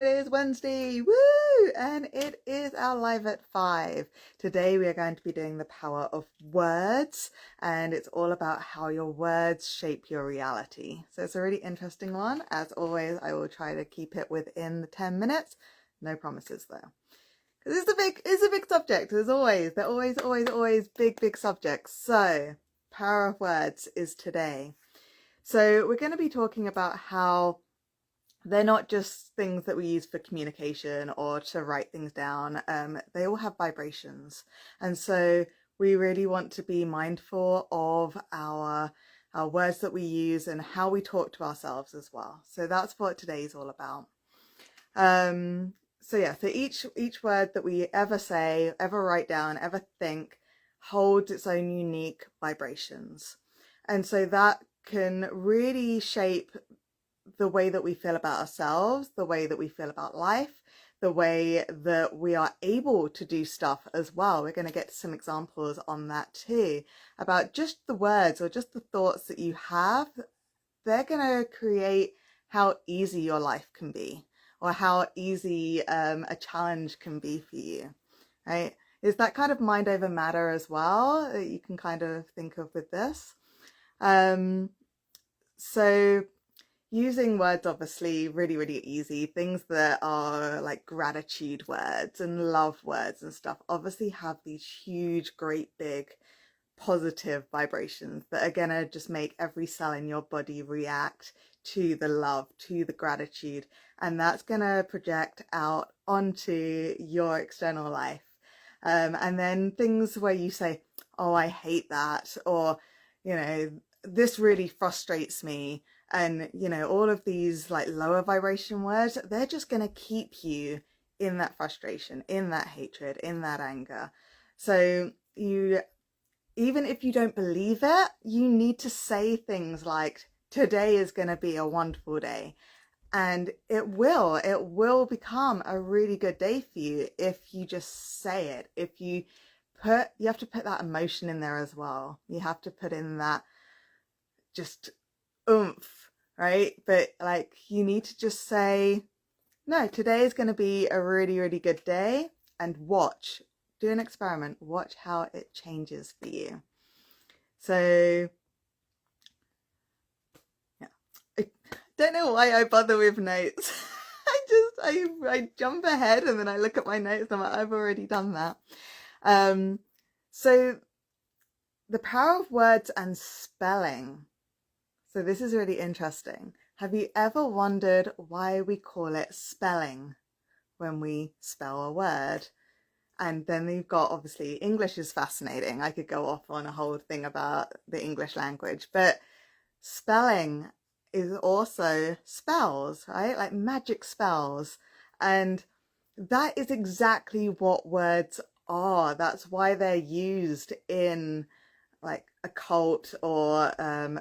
It is Wednesday, woo! And it is our live at 5. Today we are going to be doing the power of words, and it's all about how your words shape your reality. So it's a really interesting one. As always, I will try to keep it within the 10 minutes. No promises though. Because it's a big subject, as always. They're always big subjects. So, power of words is today. So we're going to be talking about how they're not just things that we use for communication or to write things down. They all have vibrations. And so we really want to be mindful of our words that we use and how we talk to ourselves as well. So that's what today is all about. So each word that we ever say, ever write down, ever think holds its own unique vibrations. And so that can really shape the way that we feel about ourselves, the way that we feel about life, the way that we are able to do stuff as well. We're going to get some examples on that too, about just the words or just the thoughts that you have. They're going to create how easy your life can be, or how easy a challenge can be for you, right? Is that kind of mind over matter as well that you can kind of think of with this? So using words, obviously, really easy. Things that are like gratitude words and love words and stuff obviously have these huge, great, big positive vibrations that are gonna just make every cell in your body react to the love, to the gratitude, and that's gonna project out onto your external life. And then things where you say, oh, I hate that, or, you know, this really frustrates me, and, you know, all of these like lower vibration words, they're just going to keep you in that frustration, in that hatred, in that anger. So you, even if you don't believe it, you need to say things like, today is going to be a wonderful day. And it will become a really good day for you if you just say it. If you have to put that emotion in there as well. You have to put in that just oomph, right? But like, you need to just say, no, today is going to be a really good day, and do an experiment, watch how it changes for you. So yeah, I don't know why I bother with notes. I jump ahead and then I look at my notes and I'm like, I've already done that. So the power of words and spelling. So this is really interesting. Have you ever wondered why we call it spelling when we spell a word? And then you've got, obviously, English is fascinating. I could go off on a whole thing about the English language, but spelling is also spells, right? Like magic spells. And that is exactly what words are. That's why they're used in like a cult or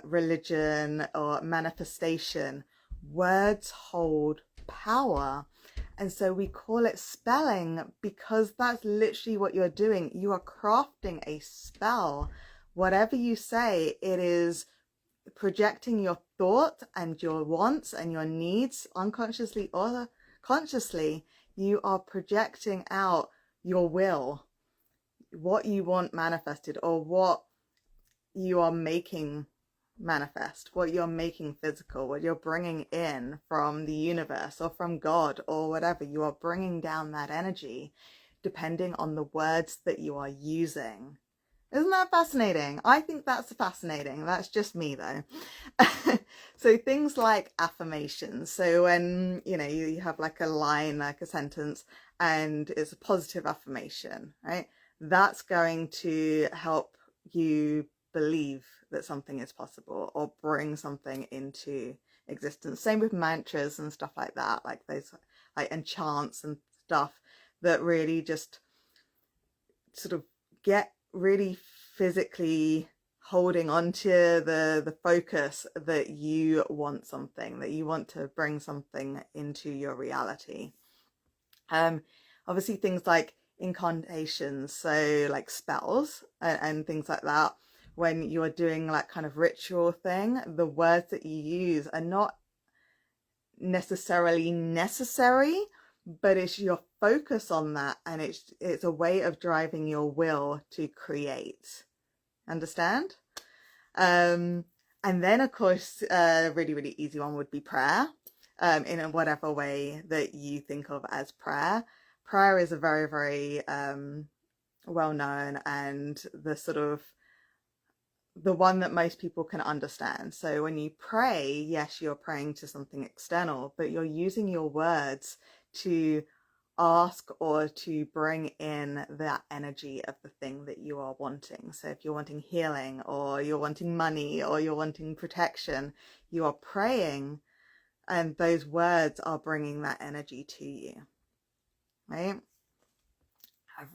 religion or manifestation. Words hold power. And so we call it spelling because that's literally what you're doing. You are crafting a spell. Whatever you say, it is projecting your thought and your wants and your needs, unconsciously or consciously. You are projecting out your will, what you want manifested, or what you are making manifest, what you're making physical, what you're bringing in from the universe or from God or whatever. You are bringing down that energy depending on the words that you are using. Isn't that fascinating? I think that's fascinating. That's just me though. So things like affirmations. So when, you know, you have like a line, like a sentence, and it's a positive affirmation, right? That's going to help you believe that something is possible or bring something into existence. Same with mantras and stuff like that, like those, like, and chants and stuff that really just sort of get really physically holding onto the focus that you want something, that you want to bring something into your reality. Obviously things like incantations, so like spells and things like that. When you're doing like kind of ritual thing, the words that you use are not necessarily necessary, but it's your focus on that, and it's a way of driving your will to create. Understand? And then, of course, a really, really easy one would be prayer, in whatever way that you think of as prayer. Prayer is a very, very well known, and the one that most people can understand. So when you pray, yes, you're praying to something external, but you're using your words to ask or to bring in that energy of the thing that you are wanting. So if you're wanting healing, or you're wanting money, or you're wanting protection, you are praying, and those words are bringing that energy to you, right?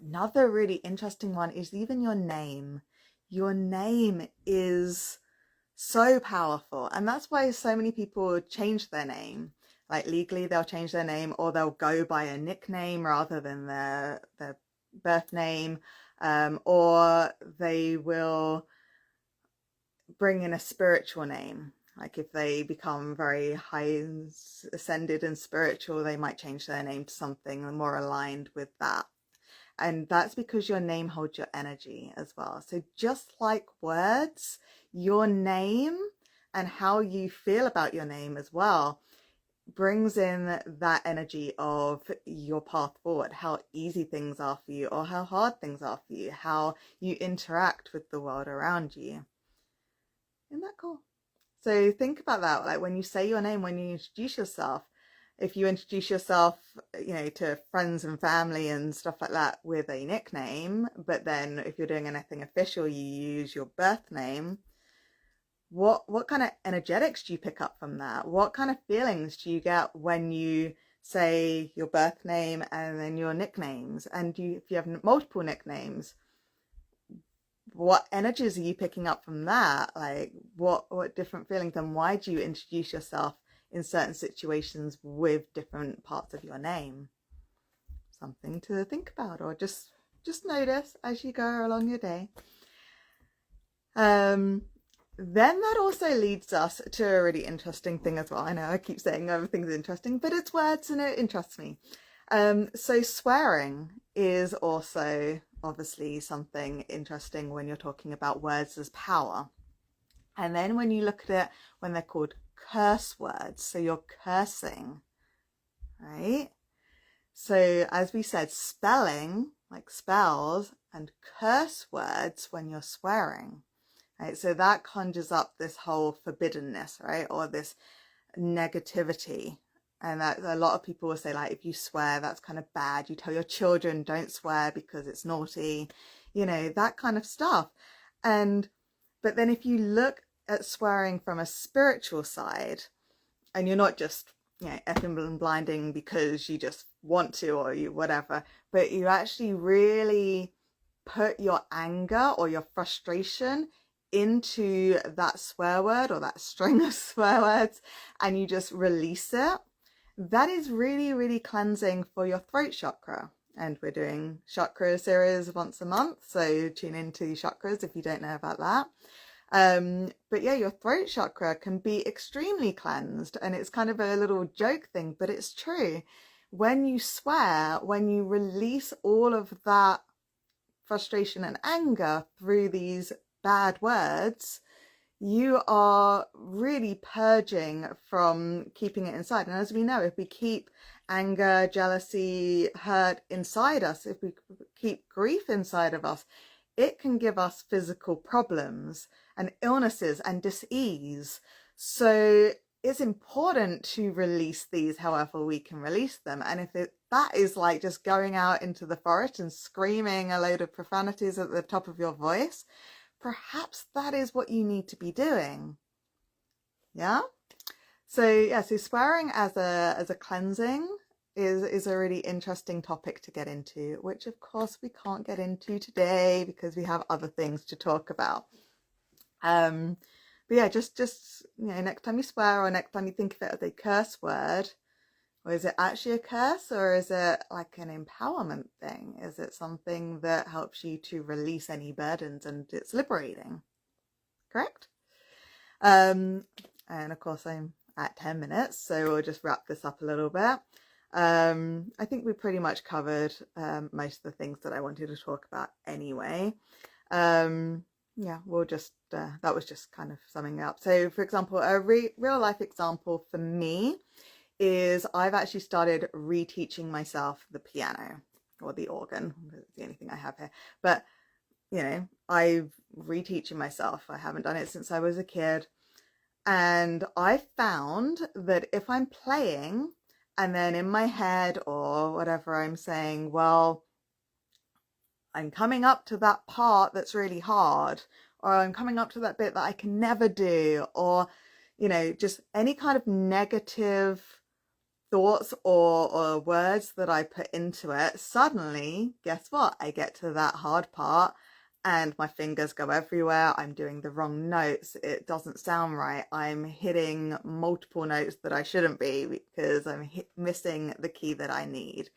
Another really interesting one is even your name. Your name is so powerful, and that's why so many people change their name. Like legally, they'll change their name, or they'll go by a nickname rather than their birth name, or they will bring in a spiritual name. Like if they become very high ascended and spiritual, they might change their name to something more aligned with that. And that's because your name holds your energy as well. So just like words, your name and how you feel about your name as well brings in that energy of your path forward, how easy things are for you or how hard things are for you, how you interact with the world around you. Isn't that cool? So think about that, like when you say your name, when you introduce yourself. If you introduce yourself, to friends and family and stuff like that with a nickname, but then if you're doing anything official, you use your birth name, what kind of energetics do you pick up from that? What kind of feelings do you get when you say your birth name and then your nicknames? And if you have multiple nicknames, what energies are you picking up from that? Like what different feelings, and why do you introduce yourself in certain situations with different parts of your name? Something to think about, or just notice as you go along your day. Then that also leads us to a really interesting thing as well. I know I keep saying everything's interesting, but it's words and it interests me. So swearing is also obviously something interesting when you're talking about words as power. And then when you look at it, when they're called curse words, so you're cursing, right? So as we said, spelling, like spells, and curse words when you're swearing, right? So that conjures up this whole forbiddenness, right? Or this negativity. And that a lot of people will say, like, if you swear, that's kind of bad. You tell your children don't swear because it's naughty, that kind of stuff. But then if you look at swearing from a spiritual side, and you're not just, effing and blinding because you just want to, or you whatever, but you actually really put your anger or your frustration into that swear word or that string of swear words, and you just release it, that is really, really cleansing for your throat chakra. And we're doing chakra series once a month, so tune into chakras if you don't know about that. But yeah, your throat chakra can be extremely cleansed, and it's kind of a little joke thing, but it's true. When you swear, when you release all of that frustration and anger through these bad words, you are really purging from keeping it inside. And as we know, if we keep anger, jealousy, hurt inside us, if we keep grief inside of us, it can give us physical problems and illnesses and dis-ease. So it's important to release these however we can release them. And if that is like just going out into the forest and screaming a load of profanities at the top of your voice, perhaps that is what you need to be doing. Yeah? So swearing as a cleansing is a really interesting topic to get into, which of course we can't get into today because we have other things to talk about. But yeah, just next time you swear, or next time you think of it as a curse word, or is it actually a curse, or is it like an empowerment thing? Is it something that helps you to release any burdens and it's liberating? Correct? And of course, I'm at 10 minutes, so we'll just wrap this up a little bit. I think we pretty much covered most of the things that I wanted to talk about anyway. Yeah, we'll just, that was just kind of summing up. So for example, a real life example for me is I've actually started reteaching myself the piano or the organ. It's the only thing I have here. But, you know, I'm reteaching myself. I haven't done it since I was a kid. And I found that if I'm playing and then in my head or whatever I'm saying, well, I'm coming up to that part that's really hard, or I'm coming up to that bit that I can never do, or, you know, just any kind of negative thoughts or words that I put into it, suddenly, guess what? I get to that hard part and my fingers go everywhere. I'm doing the wrong notes. It doesn't sound right. I'm hitting multiple notes that I shouldn't be because I'm missing the key that I need.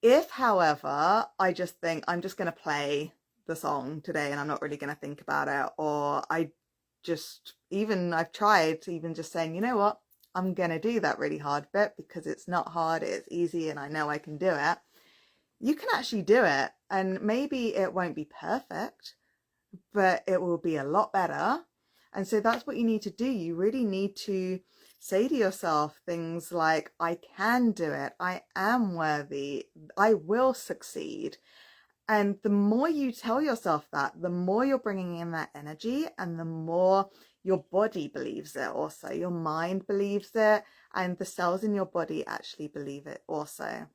If, however, I just think I'm just going to play the song today and I'm not really going to think about it, or I've tried to even just saying, you know what, I'm going to do that really hard bit because it's not hard, it's easy, and I know I can do it. You can actually do it, and maybe it won't be perfect, but it will be a lot better. And so that's what you need to do. You really need to say to yourself things like, I can do it, I am worthy, I will succeed. And the more you tell yourself that, the more you're bringing in that energy, and the more your body believes it also. Your mind believes it, and the cells in your body actually believe it also.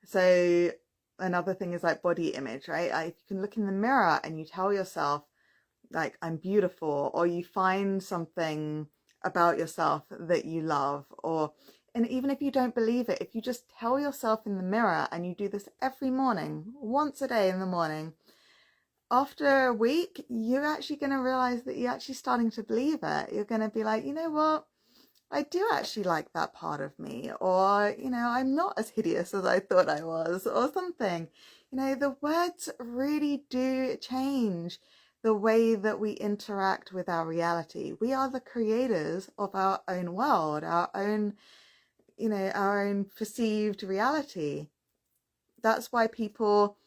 So another thing is like body image, right? If you can look in the mirror and you tell yourself, like, I'm beautiful, or you find something about yourself that you love, and even if you don't believe it, if you just tell yourself in the mirror, and you do this every morning, once a day in the morning, after a week, you're actually going to realize that you're actually starting to believe it. You're going to be like, you know what? I do actually like that part of me, or, you know, I'm not as hideous as I thought I was, or something. You know, the words really do change the way that we interact with our reality. We are the creators of our own world, our own, you know, our own perceived reality. That's why people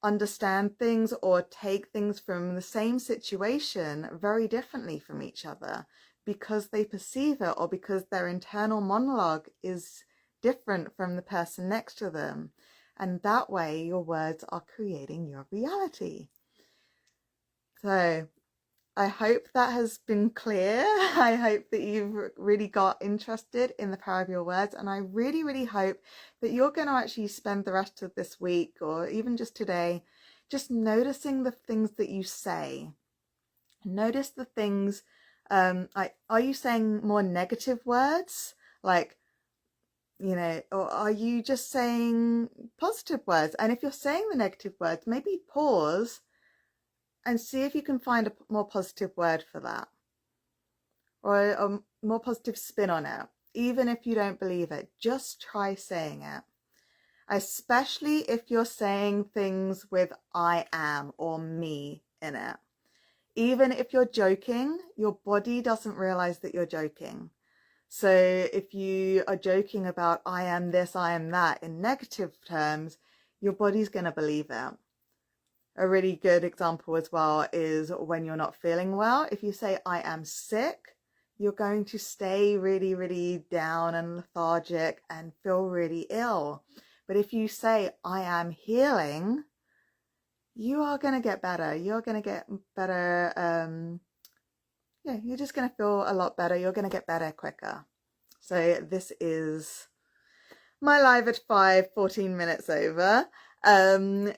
understand things or take things from the same situation very differently from each other, because they perceive it, or because their internal monologue is different from the person next to them. And that way your words are creating your reality. So I hope that has been clear. I hope that you've really got interested in the power of your words. And I really, really hope that you're going to actually spend the rest of this week, or even just today, just noticing the things that you say. Notice the things, like, are you saying more negative words? Like, you know, or are you just saying positive words? And if you're saying the negative words, maybe pause and see if you can find a more positive word for that, or a more positive spin on it. Even if you don't believe it, just try saying it. Especially if you're saying things with I am or me in it. Even if you're joking, your body doesn't realize that you're joking. So if you are joking about I am this, I am that in negative terms, your body's going to believe it. A really good example as well is when you're not feeling well. If you say I am sick, you're going to stay really, really down and lethargic and feel really ill. But if you say I am healing, you are going to get better. You're going to get better. Yeah, you're just going to feel a lot better. You're going to get better quicker. So this is my live at 5, 14 minutes over.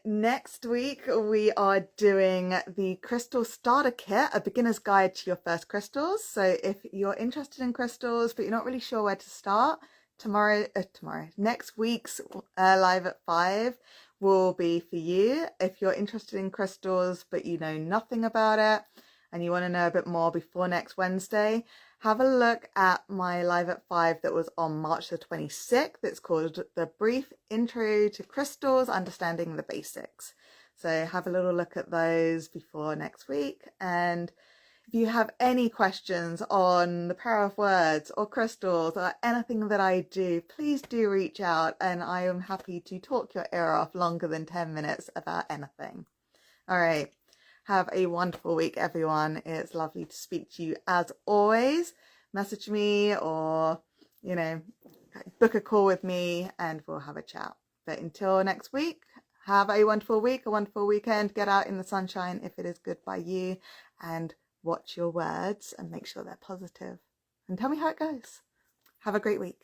Next week we are doing the crystal starter kit, a beginner's guide to your first crystals. So if you're interested in crystals but you're not really sure where to start, next week's live at 5 will be for you. If you're interested in crystals but you know nothing about it and you want to know a bit more before next Wednesday, have a look at my live at 5 that was on March the 26th. It's called The Brief Intro to Crystals, Understanding the Basics. So have a little look at those before next week. And If you have any questions on the power of words or crystals or anything that I do, please do reach out, and I am happy to talk your ear off longer than 10 minutes about anything. All right. Have a wonderful week, everyone. It's lovely to speak to you as always. Message me or, book a call with me and we'll have a chat. But until next week, have a wonderful week, a wonderful weekend. Get out in the sunshine if it is good by you, and watch your words and make sure they're positive. And tell me how it goes. Have a great week.